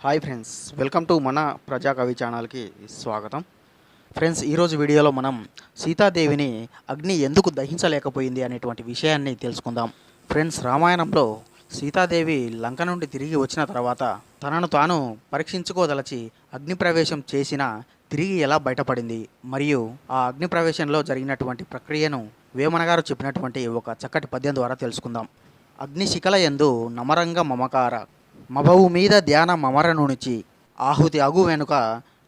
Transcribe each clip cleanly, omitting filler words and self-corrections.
Hi friends, welcome to మన ప్రజా కవి ఛానల్కి స్వాగతం. ఫ్రెండ్స్, ఈరోజు వీడియోలో మనం సీతాదేవిని అగ్ని ఎందుకు దహించలేకపోయింది అనేటువంటి విషయాన్ని తెలుసుకుందాం. ఫ్రెండ్స్, రామాయణంలో సీతాదేవి లంక నుండి తిరిగి వచ్చిన తర్వాత తనను తాను పరీక్షించుకోదలచి అగ్ని ప్రవేశం చేసిన తిరిగి ఎలా బయటపడింది మరియు ఆ అగ్ని ప్రవేశంలో జరిగినటువంటి ప్రక్రియను వేమన గారు చెప్పినటువంటి ఒక చక్కటి పద్యం ద్వారా తెలుసుకుందాం. అగ్నిశిఖల యందు నమరంగ మమకార మభవు మీద ధ్యాన మమరనునిచి ఆహుతి అగు వెనుక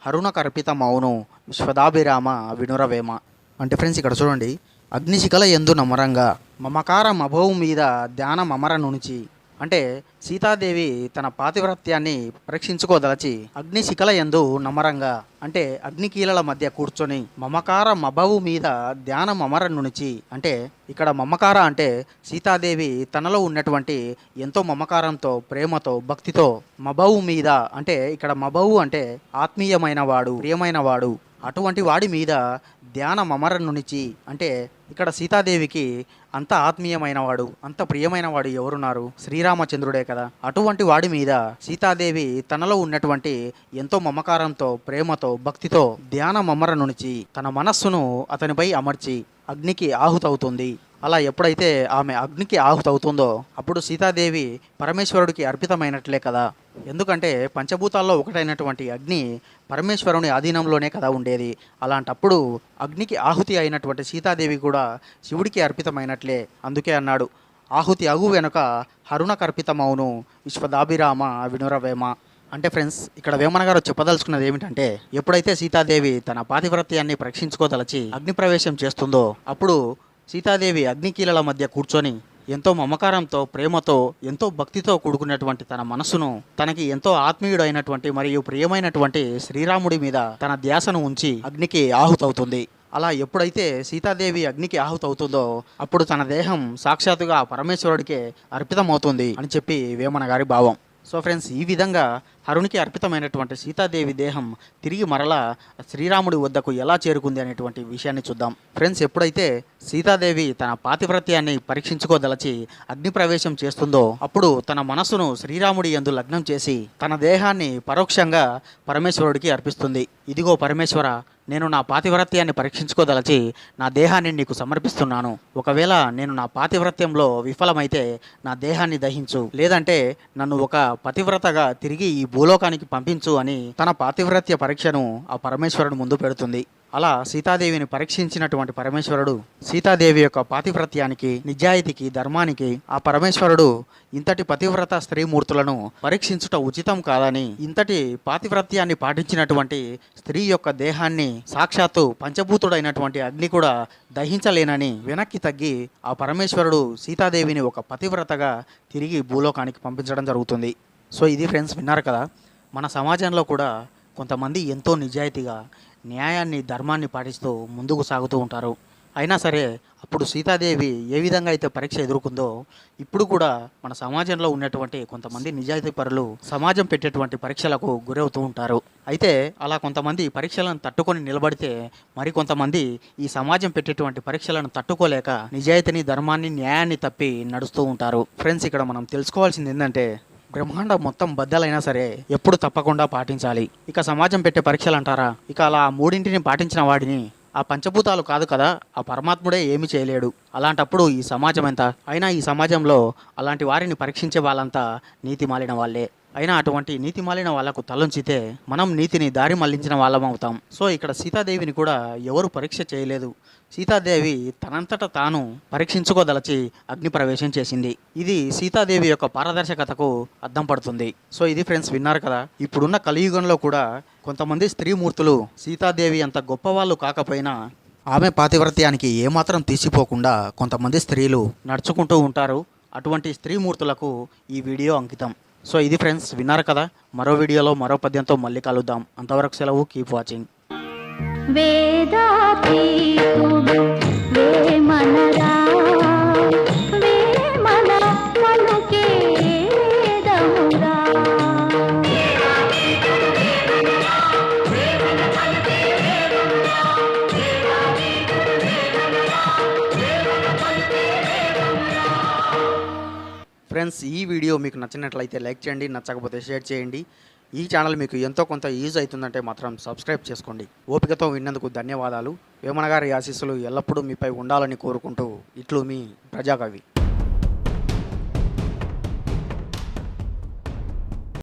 హరుణ కర్పిత మౌను విశ్వదాభిరామ వినురవేమ. అంటే ఫ్రెండ్స్, ఇక్కడ చూడండి, అగ్నిశిఖల యందు నమరంగా మమకార మభవు మీద ధ్యాన మమరనునిచి అంటే సీతాదేవి తన పాతివ్రత్యాన్ని పరీక్షించుకోదలచి అగ్నిశిఖల యందు నమరంగా అంటే అగ్నికీలల మధ్య కూర్చొని మమకార మభవు మీద ధ్యాన మమర నునిచి అంటే ఇక్కడ మమకార అంటే సీతాదేవి తనలో ఉన్నటువంటి ఎంతో మమకారంతో, ప్రేమతో, భక్తితో మభవు మీద అంటే ఇక్కడ మభవు అంటే ఆత్మీయమైన వాడు, ప్రియమైన వాడు, అటువంటి వాడి మీద ధ్యాన మమర నునిచి అంటే ఇక్కడ సీతాదేవికి అంత ఆత్మీయమైన వాడు, అంత ప్రియమైన వాడు ఎవరున్నారు? శ్రీరామచంద్రుడే కదా. అటువంటి వాడి మీద సీతాదేవి తనలో ఉన్నటువంటి ఎంతో మమకారంతో, ప్రేమతో, భక్తితో ధ్యాన మమర నునిచి తన మనస్సును అతనిపై అమర్చి అగ్నికి ఆహుతవుతుంది. అలా ఎప్పుడైతే ఆమె అగ్నికి ఆహుతవుతుందో అప్పుడు సీతాదేవి పరమేశ్వరుడికి అర్పితమైనట్లే కదా. ఎందుకంటే పంచభూతాల్లో ఒకటైనటువంటి అగ్ని పరమేశ్వరుని ఆధీనంలోనే కదా ఉండేది. అలాంటప్పుడు అగ్నికి ఆహుతి అయినటువంటి సీతాదేవి కూడా శివుడికి అర్పితమైనట్లే. అందుకే అన్నాడు, ఆహుతి అగు వెనుక హరుణ కర్పితమౌను విశ్వదాభిరామ వినురవేమ. అంటే ఫ్రెండ్స్, ఇక్కడ వేమన గారు చెప్పదలుచుకున్నది ఏమిటంటే, ఎప్పుడైతే సీతాదేవి తన పాతివ్రత్యాన్ని పరీక్షించుకోదలచి అగ్ని ప్రవేశం చేస్తుందో అప్పుడు సీతాదేవి అగ్నికీలల మధ్య కూర్చొని ఎంతో మమకారంతో, ప్రేమతో, ఎంతో భక్తితో కూడుకున్నటువంటి తన మనసును తనకి ఎంతో ఆత్మీయుడైనటువంటి మరియు ప్రియమైనటువంటి శ్రీరాముడి మీద తన ధ్యాసను ఉంచి అగ్నికి ఆహుతవుతుంది. అలా ఎప్పుడైతే సీతాదేవి అగ్నికి ఆహుతవుతుందో అప్పుడు తన దేహం సాక్షాత్తుగా పరమేశ్వరుడికే అర్పితమవుతుంది అని చెప్పి వేమన గారి భావం. సో ఫ్రెండ్స్, ఈ విధంగా హరునికి అర్పితమైనటువంటి సీతాదేవి దేహం తిరిగి మరలా శ్రీరాముడి వద్దకు ఎలా చేరుకుంది అనేటువంటి విషయాన్ని చూద్దాం. ఫ్రెండ్స్, ఎప్పుడైతే సీతాదేవి తన పాతివ్రత్యాన్ని పరీక్షించుకోదలచి అగ్ని ప్రవేశం చేస్తుందో అప్పుడు తన మనస్సును శ్రీరాముడి యందు లగ్నం చేసి తన దేహాన్ని పరోక్షంగా పరమేశ్వరుడికి అర్పిస్తుంది. ఇదిగో పరమేశ్వర, నేను నా పాతివ్రత్యాన్ని పరీక్షించుకోదలచి నా దేహాన్ని నీకు సమర్పిస్తున్నాను. ఒకవేళ నేను నా పాతివ్రత్యంలో విఫలమైతే నా దేహాన్ని దహించు, లేదంటే నన్ను ఒక పతివ్రతగా తిరిగి ఈ భూలోకానికి పంపించు అని తన పాతివ్రత్య పరీక్షను ఆ పరమేశ్వరుడు ముందు పెడుతుంది. అలా సీతాదేవిని పరీక్షించినటువంటి పరమేశ్వరుడు సీతాదేవి యొక్క పాతివ్రత్యానికి, నిజాయితీకి, ధర్మానికి ఆ పరమేశ్వరుడు ఇంతటి పతివ్రత స్త్రీమూర్తులను పరీక్షించుట ఉచితం కాదని, ఇంతటి పాతివ్రత్యాన్ని పాటించినటువంటి స్త్రీ యొక్క దేహాన్ని సాక్షాత్తు పంచభూతుడైనటువంటి అగ్ని కూడా దహించలేనని వెనక్కి తగ్గి ఆ పరమేశ్వరుడు సీతాదేవిని ఒక పతివ్రతగా తిరిగి భూలోకానికి పంపించడం జరుగుతుంది. సో ఇది ఫ్రెండ్స్, విన్నారు కదా. మన సమాజంలో కూడా కొంతమంది ఎంతో నిజాయితీగా న్యాయాన్ని, ధర్మాన్ని పాటిస్తూ ముందుకు సాగుతూ ఉంటారు. అయినా సరే అప్పుడు సీతాదేవి ఏ విధంగా అయితే పరీక్ష ఎదుర్కొందో ఇప్పుడు కూడా మన సమాజంలో ఉన్నటువంటి కొంతమంది నిజాయితీ పరులు సమాజం పెట్టేటువంటి పరీక్షలకు గురవుతూ ఉంటారు. అయితే అలా కొంతమంది పరీక్షలను తట్టుకొని నిలబడితే మరి కొంతమంది ఈ సమాజం పెట్టేటువంటి పరీక్షలను తట్టుకోలేక నిజాయితీని, ధర్మాన్ని, న్యాయాన్ని తప్పి నడుస్తూ ఉంటారు. ఫ్రెండ్స్, ఇక్కడ మనం తెలుసుకోవాల్సింది ఏంటంటే, బ్రహ్మాండం మొత్తం బద్దలైనా సరే ఎప్పుడు తప్పకుండా పాటించాలి. ఇక సమాజం పెట్టే పరీక్షలు అంటారా, ఇక అలా మూడింటిని పాటించిన వాడిని ఆ పంచభూతాలు కాదు కదా, ఆ పరమాత్ముడే ఏమి చేయలేడు. అలాంటప్పుడు ఈ సమాజం ఎంత? అయినా ఈ సమాజంలో అలాంటి వారిని పరీక్షించే వాళ్ళంతా నీతి మాలిన వాళ్ళే. అయినా అటువంటి నీతి మాలిన వాళ్లకు తలొంచితే మనం నీతిని దారి మళ్లించిన వాళ్ళం అవుతాం. సో ఇక్కడ సీతాదేవిని కూడా ఎవరు పరీక్ష చేయలేదు. సీతాదేవి తనంతట తాను పరీక్షించుకోదలచి అగ్ని ప్రవేశం చేసింది. ఇది సీతాదేవి యొక్క పారదర్శకతకు అద్దం పడుతుంది. సో ఇది ఫ్రెండ్స్, విన్నారు కదా. ఇప్పుడున్న కలియుగంలో కూడా కొంతమంది స్త్రీమూర్తులు సీతాదేవి అంత గొప్పవాళ్ళు కాకపోయినా ఆమె పాతివ్రత్యానికి ఏమాత్రం తీసిపోకుండా కొంతమంది స్త్రీలు నడుచుకుంటూ ఉంటారు. అటువంటి స్త్రీమూర్తులకు ఈ వీడియో అంకితం. సో ఇది ఫ్రెండ్స్, విన్నారు కదా. మరో వీడియోలో మరో పద్యంతో మళ్ళీ కలుద్దాం. అంతవరకు సెలవు. Keep watching. ఫ్రెండ్స్, ఈ వీడియో మీకు నచ్చినట్లయితే లైక్ చేయండి, నచ్చకపోతే షేర్ చేయండి. ఈ ఛానల్ మీకు ఎంతో కొంత యూజ్ అవుతుందంటే మాత్రం సబ్స్క్రైబ్ చేసుకోండి. ఓపికతో విన్నందుకు ధన్యవాదాలు. వేమన గారి ఆశీస్సులు ఎల్లప్పుడూ మీపై ఉండాలని కోరుకుంటూ ఇట్లు మీ ప్రజాకవి.